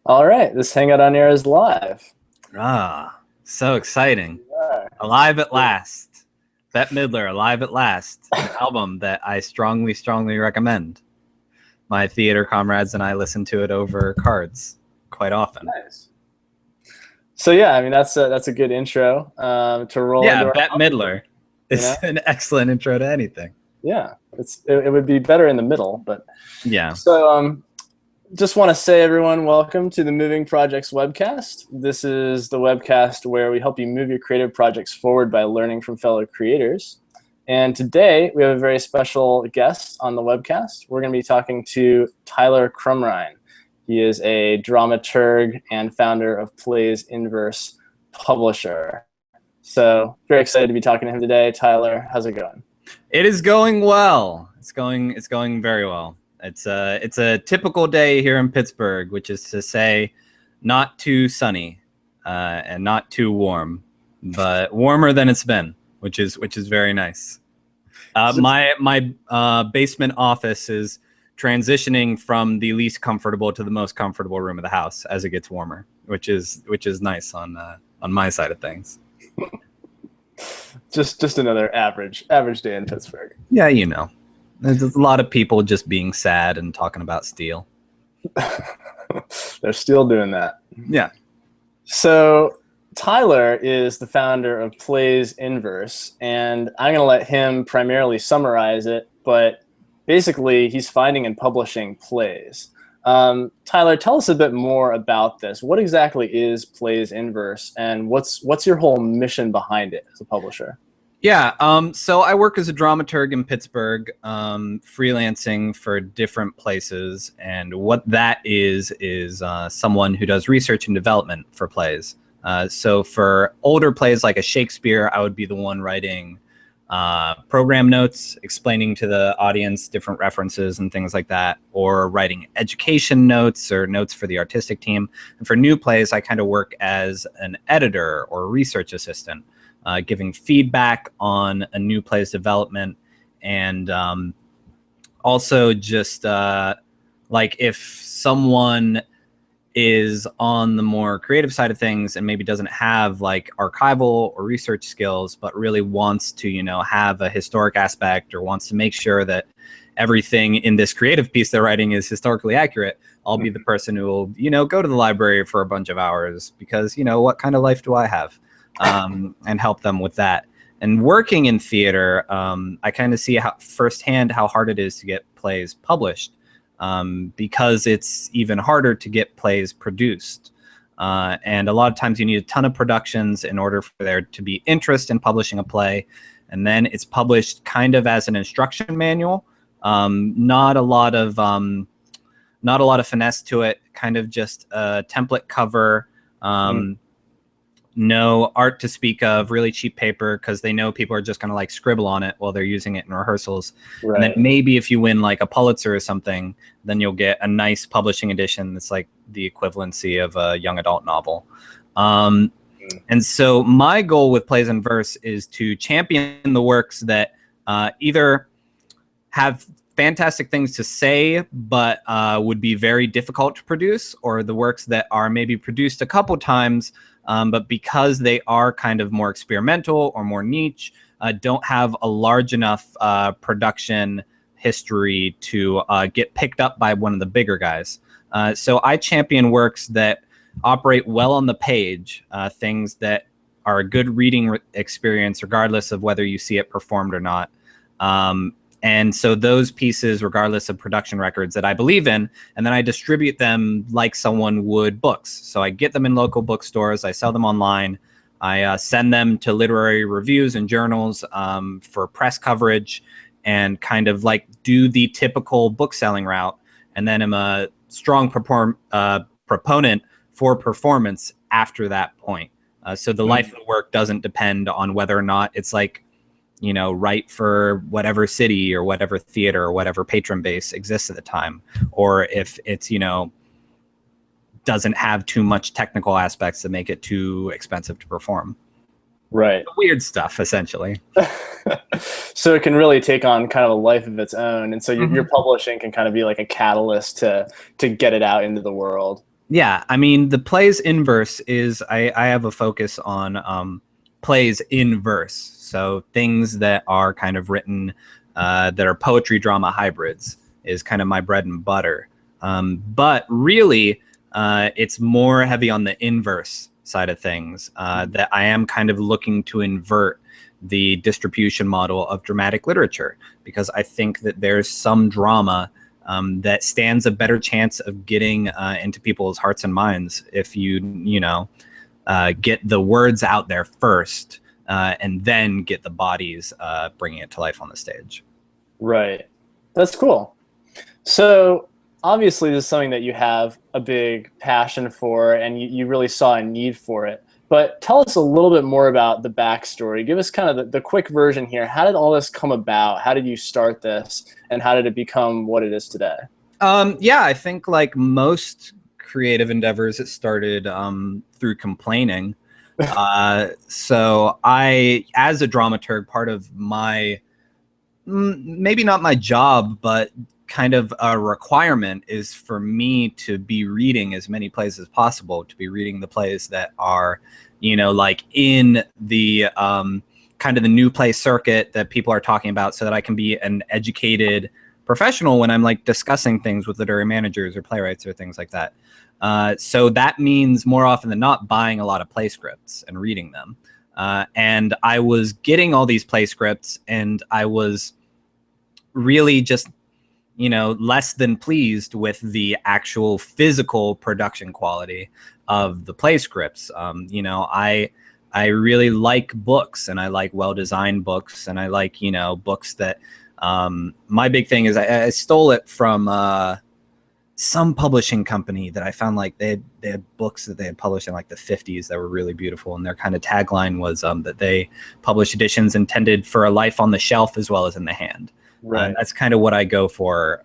All right, this Hangout on Air is live. Ah, so exciting. Yeah. Alive at Last. Bette Midler, Alive at Last. An album that I strongly, strongly recommend. My theater comrades and I listen to it over cards quite often. Nice. So yeah, I mean that's a good intro to roll into Yeah, our Bette Midler is know? an excellent intro to anything. Yeah, it would be better in the middle, but Yeah. so just want to say, everyone, welcome to the Moving Projects webcast. This is the webcast where we help you move your creative projects forward by learning from fellow creators. And today we have a very special guest on the webcast. We're going to be talking to Tyler Crumrine. He is a dramaturg and founder of Plays Inverse publisher. So very excited to be talking to him today. Tyler, how's it going? It is going well. It's going very well. It's a typical day here in Pittsburgh, which is to say, not too sunny and not too warm, but warmer than it's been, which is very nice. My basement office is transitioning from the least comfortable to the most comfortable room of the house as it gets warmer, which is nice on my side of things. Just another average day in Pittsburgh. Yeah, you know. There's a lot of people just being sad and talking about steel. They're still doing that. Yeah. So Tyler is the founder of Plays Inverse, and I'm going to let him primarily summarize it, but basically he's finding and publishing plays. Tyler, tell us a bit more about this. What exactly is Plays Inverse, and what's your whole mission behind it as a publisher? Yeah, so I work as a dramaturg in Pittsburgh, freelancing for different places, and what that is someone who does research and development for plays. So for older plays like a Shakespeare, I would be the one writing program notes, explaining to the audience different references and things like that, or writing education notes or notes for the artistic team. And for new plays, I kind of work as an editor or research assistant. Giving feedback on a new play's development, and also just like if someone is on the more creative side of things and maybe doesn't have like archival or research skills, but really wants to, have a historic aspect or wants to make sure that everything in this creative piece they're writing is historically accurate, I'll be the person who will, go to the library for a bunch of hours because, what kind of life do I have? And help them with that. And working in theater, I kind of see firsthand how hard it is to get plays published, because it's even harder to get plays produced. And a lot of times you need a ton of productions in order for there to be interest in publishing a play. And then it's published kind of as an instruction manual. Not a lot of finesse to it, kind of just a template cover. No art to speak of, really cheap paper because they know people are just going to like scribble on it while they're using it in rehearsals. Right. And then maybe if you win like a Pulitzer or something, then you'll get a nice publishing edition that's like the equivalency of a young adult novel. And so my goal with Plays in Verse is to champion the works that either have fantastic things to say, but would be very difficult to produce, or the works that are maybe produced a couple times, but because they are kind of more experimental or more niche, don't have a large enough production history to get picked up by one of the bigger guys. So I champion works that operate well on the page, things that are a good reading experience, regardless of whether you see it performed or not. And so those pieces, regardless of production records that I believe in, and then I distribute them like someone would books. So I get them in local bookstores, I sell them online, I send them to literary reviews and journals for press coverage, and kind of like do the typical book selling route. And then I'm a strong proponent for performance after that point. So the life of the work doesn't depend on whether or not it's like, right for whatever city or whatever theater or whatever patron base exists at the time, or if it's, doesn't have too much technical aspects that make it too expensive to perform. Right. Weird stuff, essentially. So it can really take on kind of a life of its own. And so your publishing can kind of be like a catalyst to get it out into the world. Yeah, I mean, the plays in verse is, I have a focus on plays in verse. So things that are kind of written, that are poetry drama hybrids is kind of my bread and butter. But really, it's more heavy on the inverse side of things, that I am kind of looking to invert the distribution model of dramatic literature, because I think that there's some drama that stands a better chance of getting into people's hearts and minds if you get the words out there first, and then get the bodies bringing it to life on the stage. Right. That's cool. So obviously this is something that you have a big passion for, and you really saw a need for it. But tell us a little bit more about the backstory. Give us kind of the quick version here. How did all this come about? How did you start this? And how did it become what it is today? Yeah, I think like most creative endeavors, it started through complaining. So I, as a dramaturg, part of my, maybe not my job, but kind of a requirement is for me to be reading as many plays as possible, to be reading the plays that are, like in the kind of the new play circuit that people are talking about, so that I can be an educated professional when I'm like discussing things with literary managers or playwrights or things like that. So that means more often than not buying a lot of play scripts and reading them. And I was getting all these play scripts, and I was really just, less than pleased with the actual physical production quality of the play scripts. I really like books, and I like well-designed books, and I like, books that, my big thing is I stole it from some publishing company that I found like they had books that they had published in like the 50s that were really beautiful, and their kind of tagline was that they publish editions intended for a life on the shelf as well as in the hand. Right. That's kind of what I go for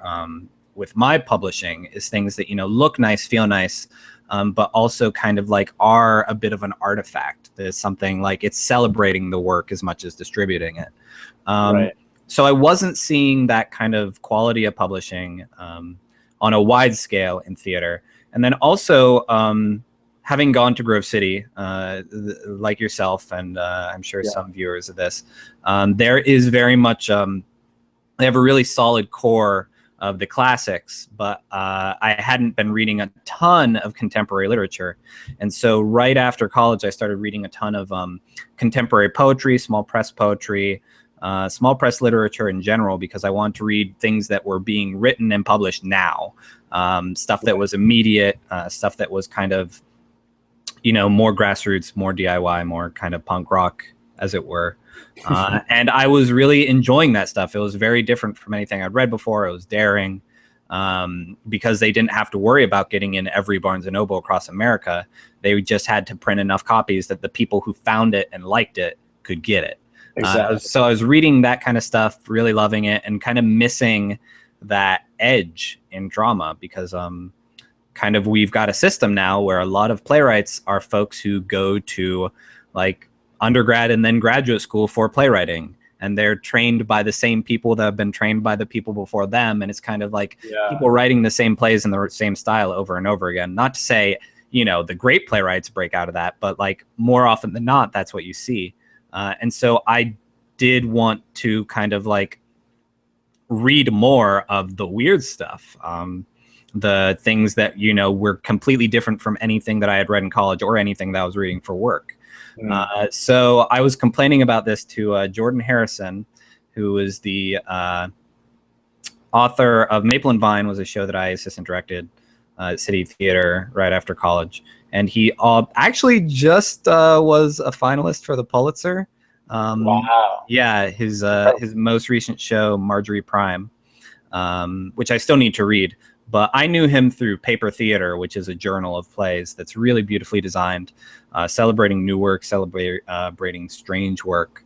with my publishing, is things that look nice, feel nice, but also kind of like are a bit of an artifact. There's something like it's celebrating the work as much as distributing it. Right. So I wasn't seeing that kind of quality of publishing on a wide scale in theater. And then also having gone to Grove City, like yourself, and I'm sure some viewers of this, there is very much, they have a really solid core of the classics, but I hadn't been reading a ton of contemporary literature. And so right after college, I started reading a ton of contemporary poetry, small press poetry, small press literature in general, because I wanted to read things that were being written and published now, stuff that was immediate, stuff that was kind of, more grassroots, more DIY, more kind of punk rock, as it were. And I was really enjoying that stuff. It was very different from anything I'd read before. It was daring, because they didn't have to worry about getting in every Barnes & Noble across America. They just had to print enough copies that the people who found it and liked it could get it. Exactly. So I was reading that kind of stuff, really loving it, and kind of missing that edge in drama, because kind of we've got a system now where a lot of playwrights are folks who go to like undergrad and then graduate school for playwriting, and they're trained by the same people that have been trained by the people before them, and it's kind of like people writing the same plays in the same style over and over again. Not to say the great playwrights break out of that, but like more often than not, that's what you see. And so I did want to kind of like read more of the weird stuff, the things that were completely different from anything that I had read in college or anything that I was reading for work. So I was complaining about this to Jordan Harrison, who is the author of Maple and Vine, was a show that I assistant directed at City Theater right after college. And he actually just was a finalist for the Pulitzer. Wow. Yeah, his most recent show, Marjorie Prime, which I still need to read. But I knew him through Paper Theater, which is a journal of plays that's really beautifully designed, celebrating new work, celebrating strange work.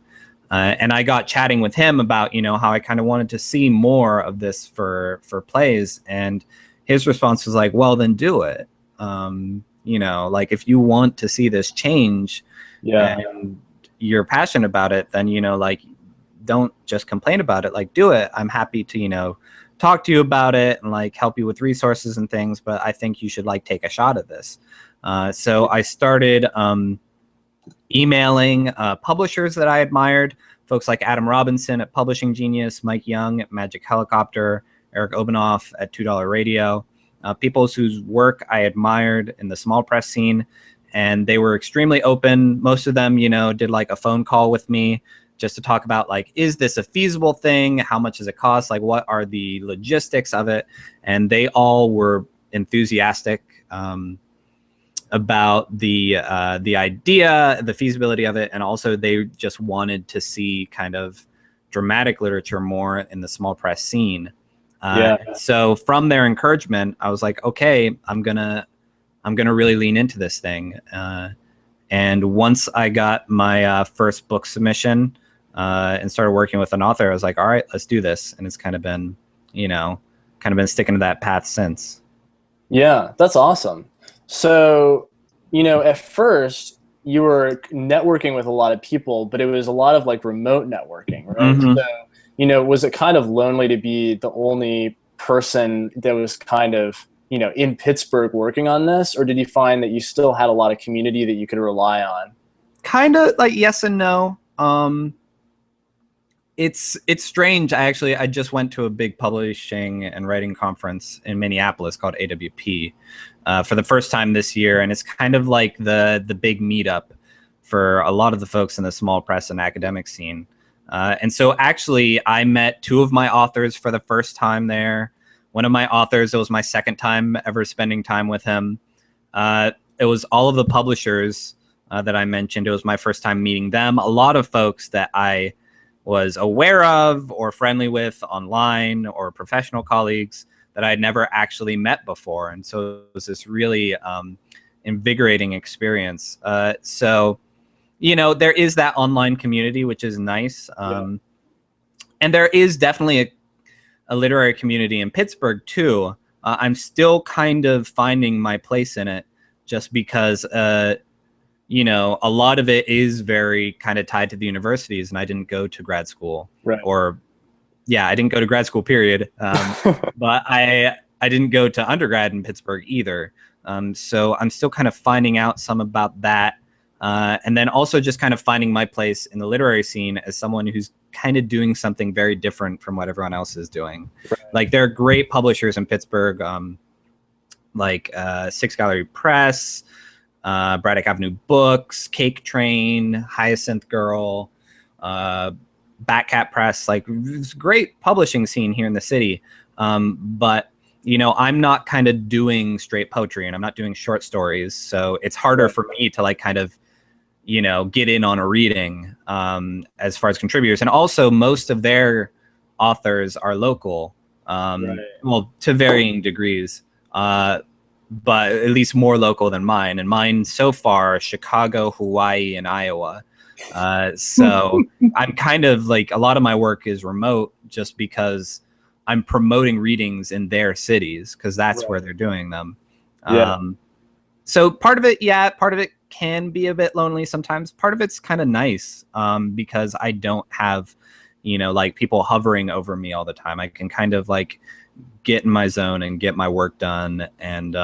And I got chatting with him about, how I kind of wanted to see more of this for plays. And his response was like, well, then do it. Like if you want to see this change and you're passionate about it, then, like, don't just complain about it, like do it. I'm happy to, talk to you about it and like help you with resources and things, but I think you should like take a shot at this. So I started emailing publishers that I admired, folks like Adam Robinson at Publishing Genius, Mike Young at Magic Helicopter, Eric Obanoff at $2 Radio, people whose work I admired in the small press scene. And they were extremely open. Most of them, you know, did like a phone call with me just to talk about like, is this a feasible thing? How much does it cost? Like, what are the logistics of it? And they all were enthusiastic about the idea, the feasibility of it, and also they just wanted to see kind of dramatic literature more in the small press scene. So from their encouragement, I was like, okay, I'm gonna really lean into this thing. And once I got my first book submission and started working with an author, I was like, all right, let's do this. And it's kind of been, you know, sticking to that path since. Yeah, that's awesome. So, you know, at first you were networking with a lot of people, but it was a lot of like remote networking, right? Mm-hmm. So, you know, was it kind of lonely to be the only person that was kind of, you know, in Pittsburgh working on this, or did you find that you still had a lot of community that you could rely on? Kind of like yes and no. It's strange. I just went to a big publishing and writing conference in Minneapolis called AWP for the first time this year, and it's kind of like the big meetup for a lot of the folks in the small press and academic scene. And so actually, I met two of my authors for the first time there. One of my authors, it was my second time ever spending time with him. It was all of the publishers that I mentioned. It was my first time meeting them. A lot of folks that I was aware of or friendly with online, or professional colleagues that I had never actually met before. And so it was this really invigorating experience. So, you know, there is that online community, which is nice. And there is definitely a literary community in Pittsburgh too. I'm still kind of finding my place in it, just because you know, a lot of it is very kind of tied to the universities, and I didn't go to grad school, or I didn't go to grad school, period. But I didn't go to undergrad in Pittsburgh either. So I'm still kind of finding out some about that. And then also just kind of finding my place in the literary scene as someone who's kind of doing something very different from what everyone else is doing. Like, there are great publishers in Pittsburgh, like Six Gallery Press, Braddock Avenue Books, Cake Train, Hyacinth Girl, Batcat Press. Like, it's a great publishing scene here in the city. But, you know, I'm not kind of doing straight poetry, and I'm not doing short stories. So it's harder for me to like kind of, you know, get in on a reading as far as contributors. And also most of their authors are local, well, to varying degrees. But at least more local than mine. And mine so far, Chicago, Hawaii, and Iowa. So I'm kind of like, a lot of my work is remote just because I'm promoting readings in their cities, because that's where they're doing them. So part of it can be a bit lonely sometimes. Part of it's kind of nice because I don't have, you know, like people hovering over me all the time. I can kind of like get in my zone and get my work done, and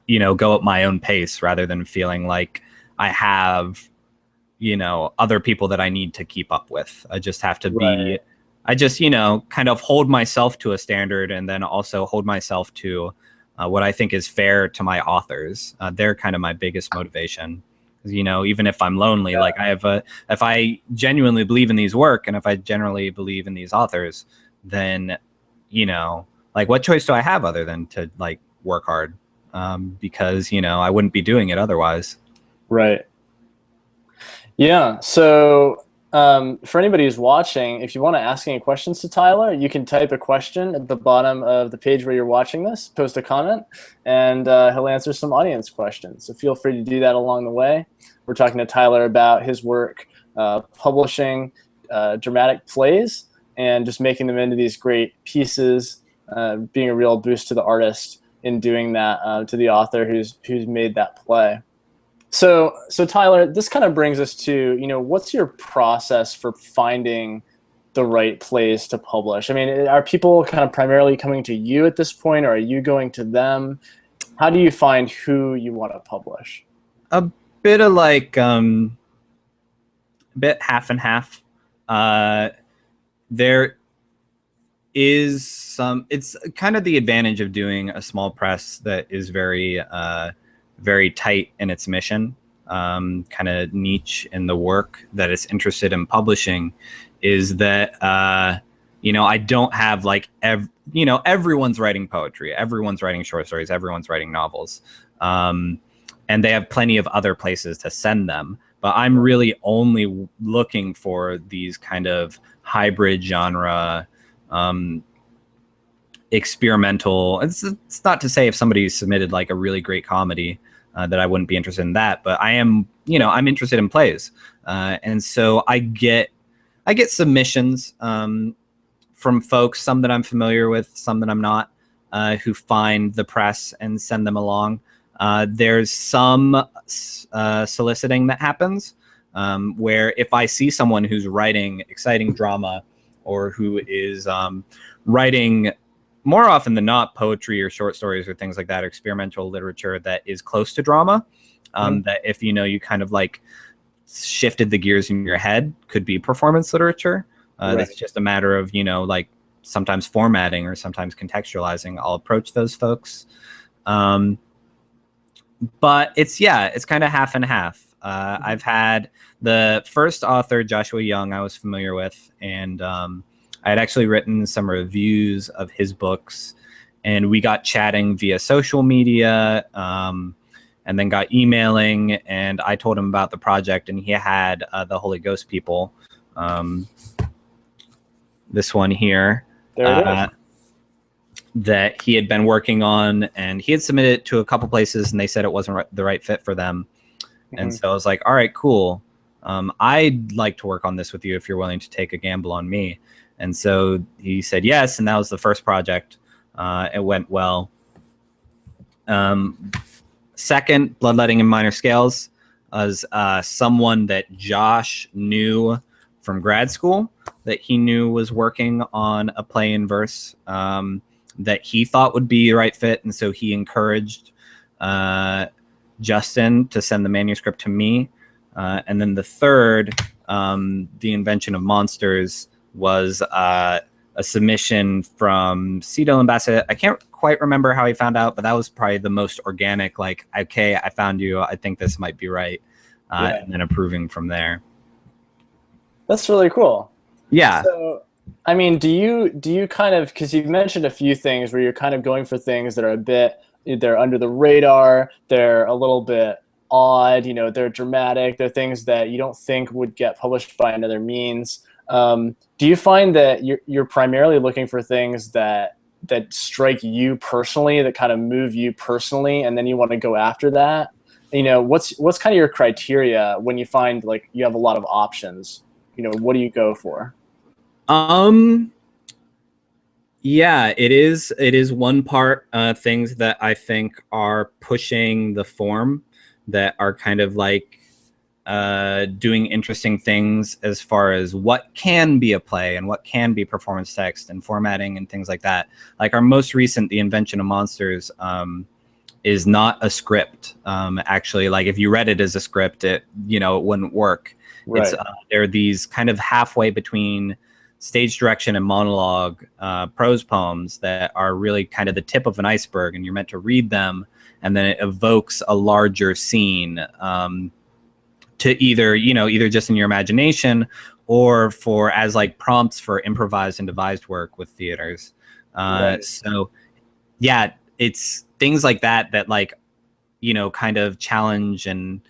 you know, go at my own pace, rather than feeling like I have, you know, other people that I need to keep up with. I just have to be, I just, you know, kind of hold myself to a standard, and then also hold myself to what I think is fair to my authors. They're kind of my biggest motivation. You know, even if I'm lonely, like if I genuinely believe in these work, and if I generally believe in these authors, then, you know, like, what choice do I have other than to like work hard? Because, you know, I wouldn't be doing it otherwise. Right. Yeah. So for anybody who's watching, if you want to ask any questions to Tyler, you can type a question at the bottom of the page where you're watching this, post a comment, and he'll answer some audience questions. So feel free to do that along the way. We're talking to Tyler about his work publishing dramatic plays and just making them into these great pieces, being a real boost to the artist in doing that, to the author who's made that play. So Tyler, this kind of brings us to, you know, what's your process for finding the right place to publish? I mean, are people kind of primarily coming to you at this point, or are you going to them? How do you find who you want to publish? A bit of like a bit half and half. There is some. It's kind of the advantage of doing a small press that is very very tight in its mission, kind of niche in the work that it's interested in publishing, is that I don't have like everyone's writing poetry, everyone's writing short stories, everyone's writing novels, and they have plenty of other places to send them. But I'm really only looking for these kind of hybrid genre, experimental. It's not to say if somebody submitted like a really great comedy that I wouldn't be interested in that, but I am, I'm interested in plays, and so I get submissions from folks, some that I'm familiar with, some that I'm not, who find the press and send them along. There's some soliciting that happens, where if I see someone who's writing exciting drama, or who is writing, more often than not, poetry or short stories or things like that, or experimental literature that is close to drama, that if you kind of like shifted the gears in your head, could be performance literature. Right. That's just a matter of like sometimes formatting or sometimes contextualizing. I'll approach those folks, but it's kind of half and half. I've had the first author, Joshua Young, I was familiar with, and I had actually written some reviews of his books, and we got chatting via social media, and then got emailing, and I told him about the project, and he had the Holy Ghost People, this one here, that he had been working on, and he had submitted it to a couple places, and they said it wasn't the right fit for them. And so I was like, all right, cool. I'd like to work on this with you if you're willing to take a gamble on me. And so he said yes, and that was the first project. It went well. Second, Bloodletting in Minor Scales, was someone that Josh knew from grad school, that he knew was working on a play in verse that he thought would be the right fit. And so he encouraged Justin to send the manuscript to me. And then the third, The Invention of Monsters, was a submission from Cito and Bassett. I can't quite remember how he found out, but that was probably the most organic, like, okay, I found you, I think this might be right, and then approving from there. That's really cool. Yeah. So, I mean, do you kind of, because you've mentioned a few things where you're kind of going for things that are they're under the radar, they're a little bit odd, they're dramatic, they're things that you don't think would get published by another means. Do you find that you're primarily looking for things that strike you personally, that kind of move you personally, and then you want to go after that? What's kind of your criteria when you find like you have a lot of options? What do you go for? Yeah, it is one part things that I think are pushing the form, that are kind of like doing interesting things as far as what can be a play and what can be performance text and formatting and things like that. Like our most recent, The Invention of Monsters, is not a script. Actually, like if you read it as a script, it wouldn't work. Right. It's there are these kind of halfway between stage direction and monologue prose poems that are really kind of the tip of an iceberg, and you're meant to read them, and then it evokes a larger scene, to either just in your imagination or for as like prompts for improvised and devised work with theaters. Right. So yeah, it's things like that like, kind of challenge and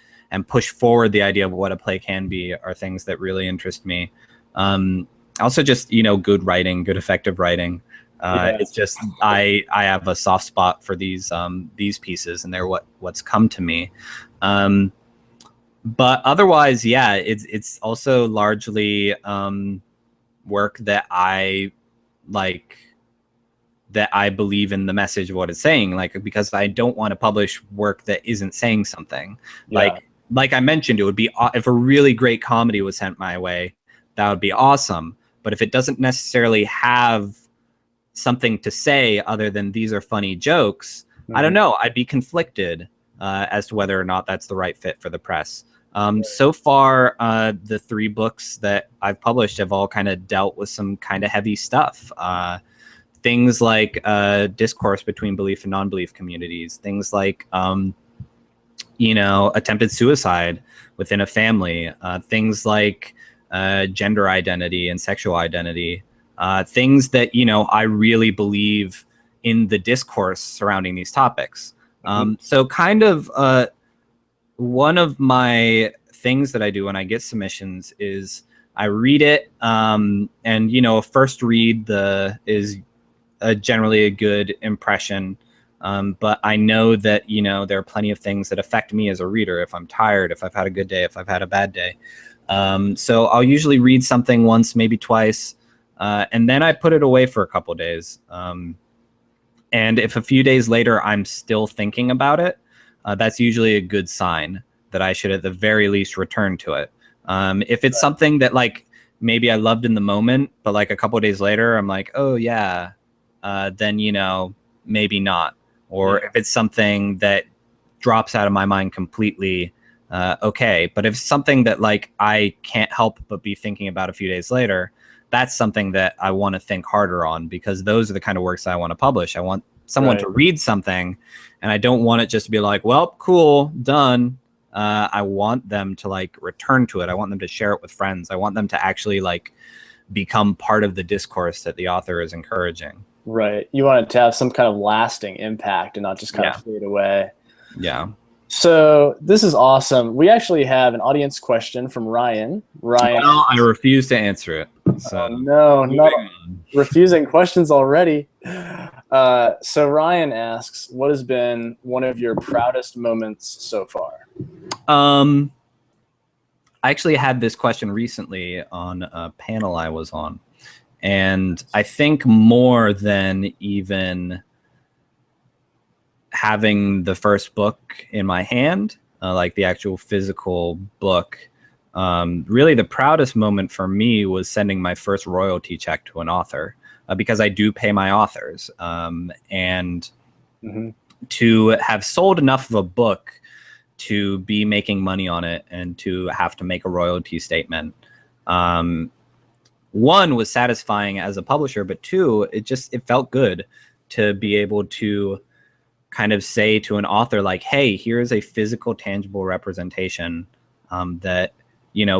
push forward the idea of what a play can be, are things that really interest me. Also just, good writing, good effective writing. It's just, I have a soft spot for these pieces, and they're what's come to me. But otherwise, yeah, it's also largely work that I like, that I believe in the message of what it's saying, like, because I don't want to publish work that isn't saying something. Yeah. Like I mentioned, it would be, if a really great comedy was sent my way, that would be awesome. But if it doesn't necessarily have something to say other than these are funny jokes, I don't know, I'd be conflicted as to whether or not that's the right fit for the press. So far, the 3 books that I've published have all kind of dealt with some kind of heavy stuff. Things like discourse between belief and non-belief communities, things like, attempted suicide within a family, things like gender identity and sexual identity, things that, I really believe in the discourse surrounding these topics. So kind of one of my things that I do when I get submissions is I read it, and, a first read is generally a good impression. But I know that, there are plenty of things that affect me as a reader. If I'm tired, if I've had a good day, if I've had a bad day. So I'll usually read something once, maybe twice, and then I put it away for a couple days. And if a few days later I'm still thinking about it, that's usually a good sign that I should at the very least return to it. If it's something that like maybe I loved in the moment, but like a couple of days later I'm like, oh yeah, then, maybe not. Or if it's something that drops out of my mind completely, okay. But if it's something that like I can't help but be thinking about a few days later, that's something that I want to think harder on, because those are the kind of works I want to publish. I want someone to read something, and I don't want it just to be like, well, cool, done. I want them to like return to it. I want them to share it with friends. I want them to actually like become part of the discourse that the author is encouraging. Right. You want it to have some kind of lasting impact and not just kind of fade away. Yeah. So this is awesome. We actually have an audience question from Ryan. Ryan. Well, I refuse to answer it. So no, not refusing questions already. So Ryan asks, what has been one of your proudest moments so far? I actually had this question recently on a panel I was on. And I think more than even having the first book in my hand, like the actual physical book, really the proudest moment for me was sending my first royalty check to an author, because I do pay my authors. And to have sold enough of a book to be making money on it and to have to make a royalty statement, one, was satisfying as a publisher, but two, it felt good to be able to kind of say to an author like, hey, here's a physical, tangible representation that,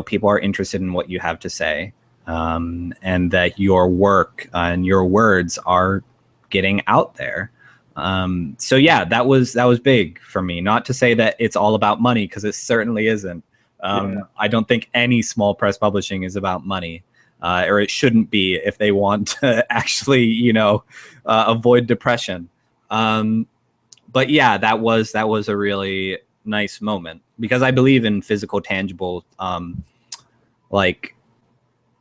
people are interested in what you have to say, and that your work and your words are getting out there. So yeah, that was big for me. Not to say that it's all about money, because it certainly isn't. I don't think any small press publishing is about money. Or it shouldn't be if they want to actually, avoid depression. But yeah, that was a really nice moment, because I believe in physical, tangible, like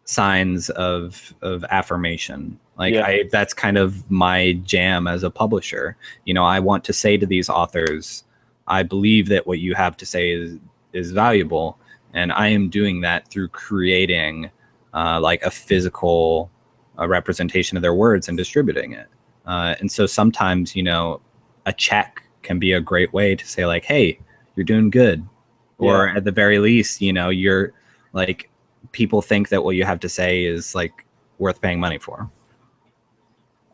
signs of affirmation. Like that's kind of my jam as a publisher. I want to say to these authors, I believe that what you have to say is valuable, and I am doing that through creating like a physical representation of their words and distributing it. And so sometimes, a check can be a great way to say like, hey, you're doing good. Or at the very least, you're like, people think that what you have to say is like worth paying money for.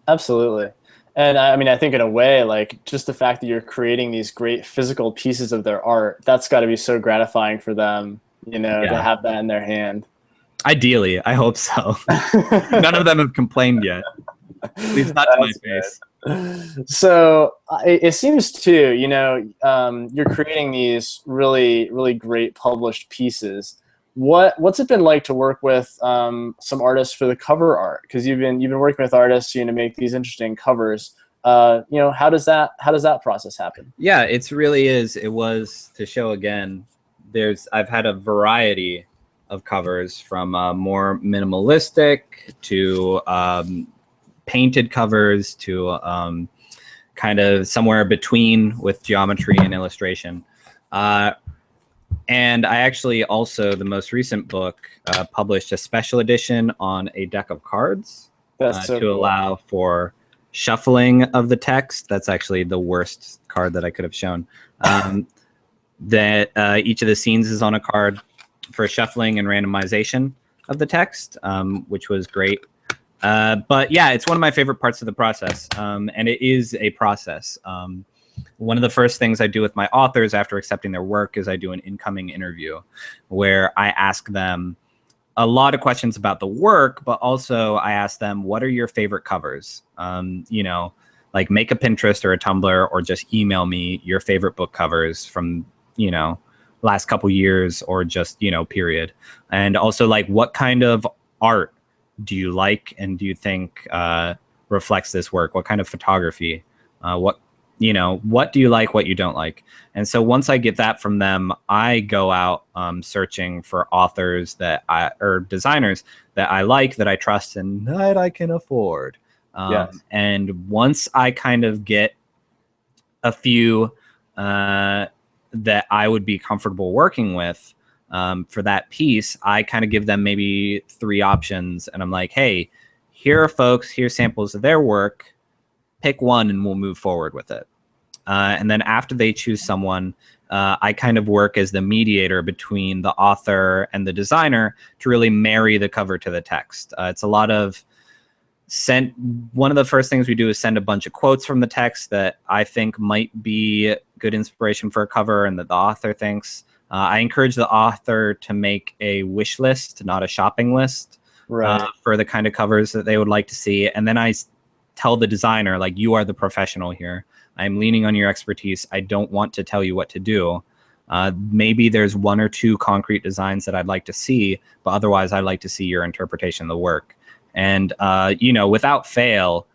Absolutely. And I mean, I think in a way, like just the fact that you're creating these great physical pieces of their art, that's got to be so gratifying for them, to have that in their hand. Ideally, I hope so. None of them have complained yet. At least not to my face. So it seems too, you're creating these really, really great published pieces. What's it been like to work with some artists for the cover art? Because you've been working with artists, to make these interesting covers. How does that process happen? Yeah, it really is. It was, to show again, I've had a variety of covers, from more minimalistic to painted covers to kind of somewhere between with geometry and illustration. And I actually also, the most recent book, published a special edition on a deck of cards to cool. allow for shuffling of the text. That's actually the worst card that I could have shown. That each of the scenes is on a card for shuffling and randomization of the text, which was great. But yeah, it's one of my favorite parts of the process, and it is a process. One of the first things I do with my authors after accepting their work is I do an incoming interview where I ask them a lot of questions about the work, but also I ask them, what are your favorite covers? You know, like make a Pinterest or a Tumblr, or just email me your favorite book covers from, you know, last couple years, or just, you know, period. And also, like, what kind of art do you like and do you think reflects this work? What kind of photography? What do you like, what you don't like? And so once I get that from them, I go out searching for authors or designers that I like, that I trust, and that I can afford. Yes. And once I kind of get a few that I would be comfortable working with for that piece, I kind of give them maybe 3 options. And I'm like, hey, here are folks, here's samples of their work. Pick one and we'll move forward with it. And then after they choose someone, I kind of work as the mediator between the author and the designer to really marry the cover to the text. It's a lot of one of the first things we do is send a bunch of quotes from the text that I think might be good inspiration for a cover and that the author thinks. I encourage the author to make a wish list, not a shopping list, for the kind of covers that they would like to see. And then I tell the designer, like, you are the professional here. I'm leaning on your expertise. I don't want to tell you what to do. Maybe there's 1 or 2 concrete designs that I'd like to see, but otherwise I'd like to see your interpretation of the work. And, you know, without fail,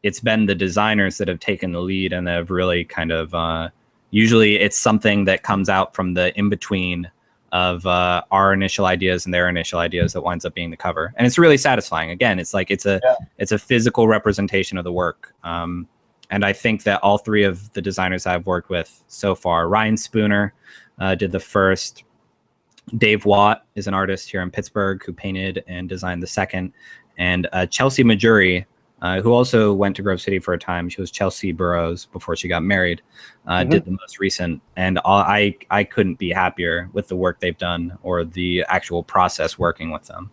it's been the designers that have taken the lead and have really kind of, usually it's something that comes out from the in-between of our initial ideas and their initial ideas that winds up being the cover. And it's really satisfying. Again, it's like it's a physical representation of the work. And I think that all 3 of the designers I've worked with so far, Ryan Spooner did the first. Dave Watt is an artist here in Pittsburgh who painted and designed the second. And Chelsea Majuri, who also went to Grove City for a time. She was Chelsea Burrows before she got married, did the most recent. And I couldn't be happier with the work they've done or the actual process working with them.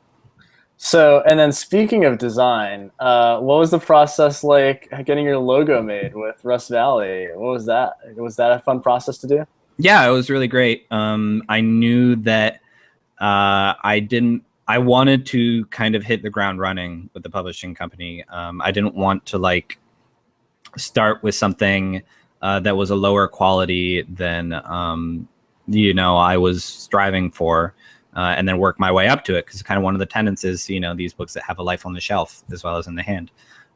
So, and then speaking of design, what was the process like getting your logo made with Rust Valley? What was that? Was that a fun process to do? Yeah, it was really great. I knew that I wanted to kind of hit the ground running with the publishing company. I didn't want to like start with something that was a lower quality than, you know, I was striving for. And then work my way up to it, because kind of one of the tenets is, you know, these books that have a life on the shelf as well as in the hand.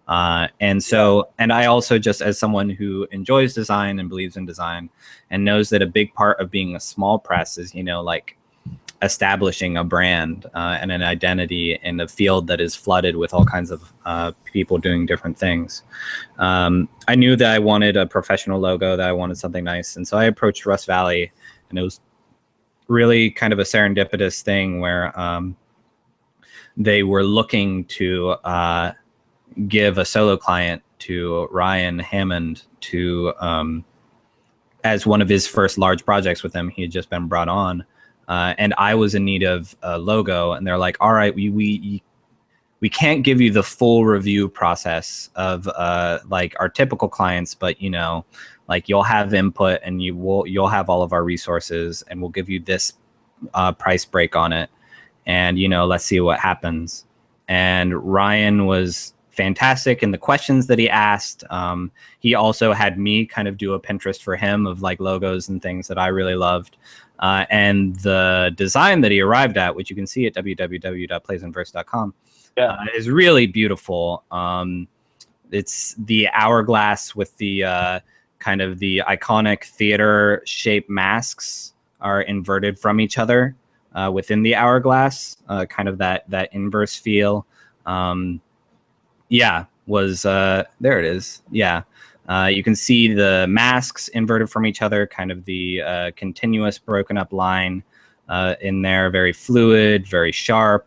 And so, and I also, just as someone who enjoys design and believes in design and knows that a big part of being a small press is, you know, like establishing a brand and an identity in a field that is flooded with all kinds of people doing different things. I knew that I wanted a professional logo, that I wanted something nice. And so I approached Rust Valley, and it was really kind of a serendipitous thing where they were looking to give a solo client to Ryan Hammond to as one of his first large projects with him. He had just been brought on, and I was in need of a logo, and they're like, all right, we can't give you the full review process of like our typical clients, but you know, like you'll have input and you'll have all of our resources, and we'll give you this price break on it, and you know, let's see what happens. And Ryan was fantastic in the questions that he asked. He also had me kind of do a Pinterest for him of like logos and things that I really loved. And the design that he arrived at, which you can see at www.playsandverse.com, is really beautiful. It's the hourglass with the kind of the iconic theater shaped masks are inverted from each other within the hourglass, kind of that inverse feel. Yeah, was there it is. Yeah. You can see the masks inverted from each other, kind of the continuous broken up line in there, very fluid, very sharp.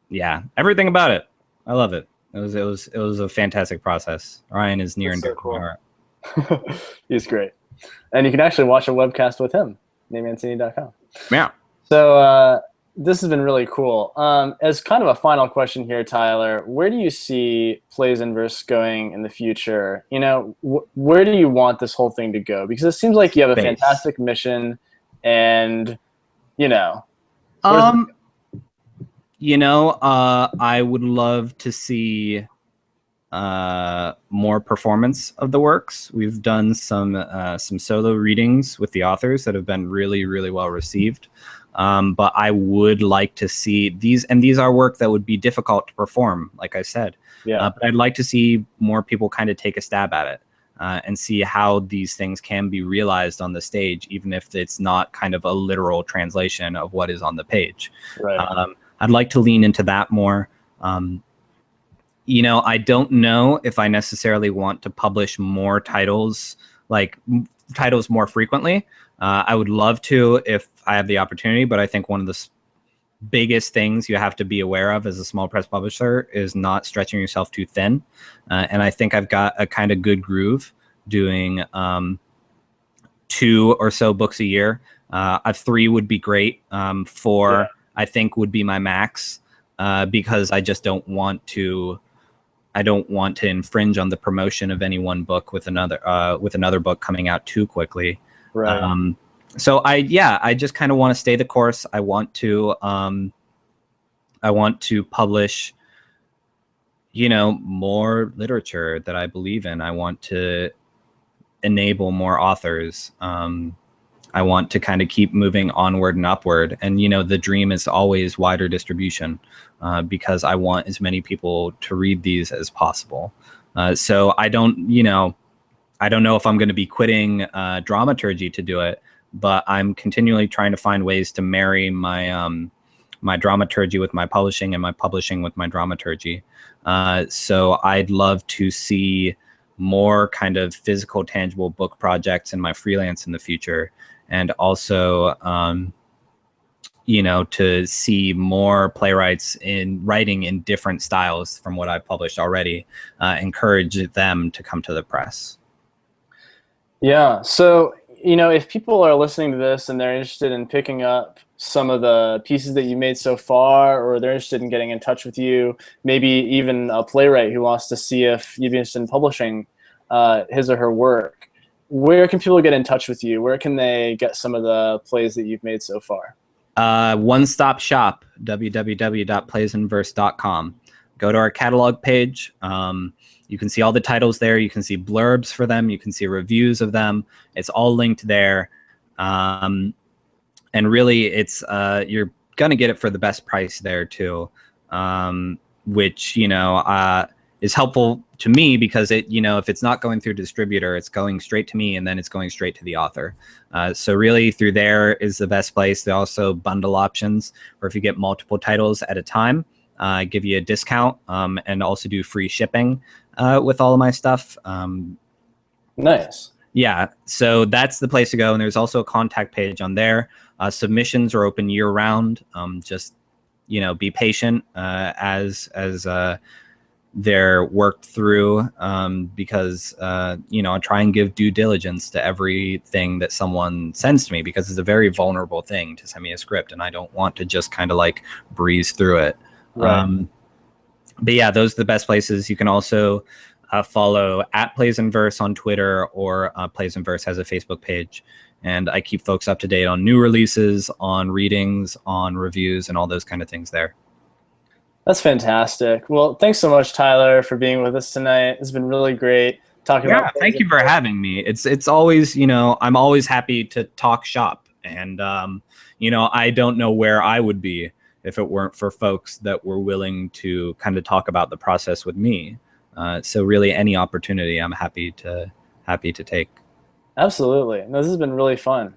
Yeah, everything about it. I love it. It was a fantastic process. Ryan is near and dear to my heart. He's great. And you can actually watch a webcast with him, namemancini.com. Yeah. So this has been really cool. As kind of a final question here, Tyler, where do you see Plays in Verse going in the future? You know, where do you want this whole thing to go? Because it seems like you have a fantastic mission, and you know. You know, I would love to see more performance of the works. We've done some solo readings with the authors that have been really, really well received. But I would like to see these, and these are work that would be difficult to perform, like I said. Yeah. But I'd like to see more people kind of take a stab at it and see how these things can be realized on the stage, even if it's not kind of a literal translation of what is on the page. Right. I'd like to lean into that more. You know, I don't know if I necessarily want to publish more titles, like titles more frequently. I would love to if I have the opportunity, but I think one of the biggest things you have to be aware of as a small press publisher is not stretching yourself too thin. And I think I've got a kind of good groove doing 2 or so books a year. 3 would be great. 4, I think, would be my max because I just don't want to. I don't want to infringe on the promotion of any one book with another book coming out too quickly. Right. So I just kind of want to stay the course. I want to publish, you know, more literature that I believe in. I want to enable more authors. I want to kind of keep moving onward and upward. And, you know, the dream is always wider distribution because I want as many people to read these as possible. So I don't know if I'm going to be quitting Dramaturgy to do it, but I'm continually trying to find ways to marry my my Dramaturgy with my publishing and my publishing with my Dramaturgy. So I'd love to see more kind of physical, tangible book projects in my freelance in the future. And also, you know, to see more playwrights in writing in different styles from what I've published already, encourage them to come to the press. Yeah. So, you know, if people are listening to this and they're interested in picking up some of the pieces that you made so far, or they're interested in getting in touch with you, maybe even a playwright who wants to see if you'd be interested in publishing his or her work, where can people get in touch with you? Where can they get some of the plays that you've made so far? One-stop shop, www.playsinverse.com. Go to our catalog page. You can see all the titles there. You can see blurbs for them. You can see reviews of them. It's all linked there. And really, it's you're going to get it for the best price there, too, which, you know, is helpful to me because it, you know, if it's not going through distributor, it's going straight to me and then it's going straight to the author. So really through there is the best place. They also bundle options, or if you get multiple titles at a time, give you a discount and also do free shipping with all of my stuff. Nice. Yeah, so that's the place to go. And there's also a contact page on there. Submissions are open year round. Just, you know, be patient as they're worked through because, you know, I try and give due diligence to everything that someone sends to me because it's a very vulnerable thing to send me a script and I don't want to just kind of like breeze through it. Right. But yeah, those are the best places. You can also follow @PlaysInVerse on Twitter, or Plays in Verse has a Facebook page. And I keep folks up to date on new releases, on readings, on reviews, and all those kind of things there. That's fantastic. Well, thanks so much, Tyler, for being with us tonight. It's been really great talking about. Yeah, thank you for having me. It's always, you know, I'm always happy to talk shop. And, you know, I don't know where I would be if it weren't for folks that were willing to kind of talk about the process with me. So really any opportunity I'm happy to take. Absolutely. No, this has been really fun.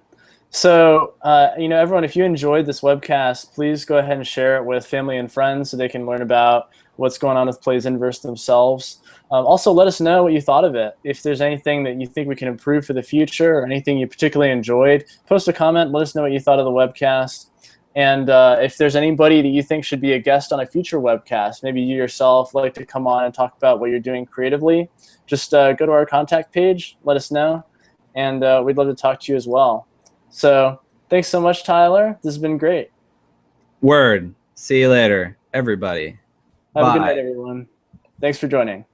So, you know, everyone, if you enjoyed this webcast, please go ahead and share it with family and friends so they can learn about what's going on with Plays in Verse themselves. Also, let us know what you thought of it. If there's anything that you think we can improve for the future or anything you particularly enjoyed, post a comment. Let us know what you thought of the webcast. And if there's anybody that you think should be a guest on a future webcast, maybe you yourself like to come on and talk about what you're doing creatively, just go to our contact page, let us know, and we'd love to talk to you as well. So thanks so much, Tyler. This has been great. Word. See you later, everybody. Have Bye. a good night, everyone. Thanks for joining.